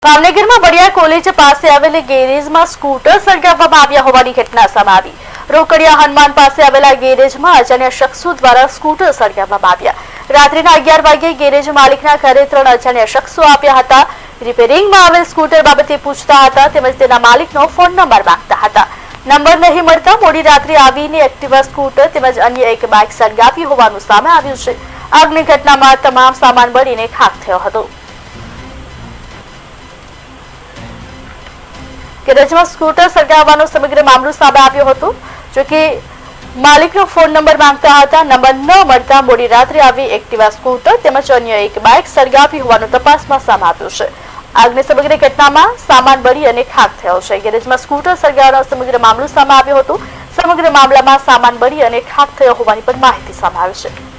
ભાવનગરમાં વડિયા કોલેજ પાસે આવેલી ગેરેજમાં સ્કૂટર સળગાવવામાં આવ્યા હોવાની ઘટના સામે આવી। રોકડિયા હનુમાન પાસે આવેલા ગેરેજમાં અજાણ્યા શખ્સો દ્વારા સ્કૂટર સળગાવવામાં આવ્યા। રાત્રિના 11 વાગ્યે ગેરેજ માલિકના ઘરે 3 અજાણ્યા શખ્સો આવ્યા હતા। રિપેરિંગમાં આવેલ સ્કૂટર બાબતે પૂછતા હતા તેમજ તેના માલિકનો ફોન નંબર માંગતા હતા। નંબર નહીં મળતા મોડી રાત્રે આવીને એક્ટિવા સ્કૂટર તેમજ અન્ય એક બાઇક સળગાવી હોવાનું સામે આવ્યું છે। આગની ઘટનામાં તમામ સામાન બળીને ખાખ થયો હતો। ગેરેજમાં સ્કૂટર સળગાવવાનો સમગ્ર મામલો સામે આવ્યો હતો। જો કે માલિકનો ફોન નંબર માંગતા હતા। નંબર ન મળતા મોડી રાત્રે આવી એક્ટિવા સ્કૂટર તેમજ અન્ય એક બાઇક સળગાવી હોવાનું તપાસમાં સામે આવ્યું છે। આગની સમગ્ર ઘટનામાં સામાન બળી અને ખાખ થયો છે। ગેરેજમાં સ્કૂટર સળગાવવાનો સમગ્ર મામલો સામે આવ્યો હતો। સમગ્ર મામલામાં સામાન બળી અને ખાખ થયો હોવાની પણ માહિતી સામે આવી છે।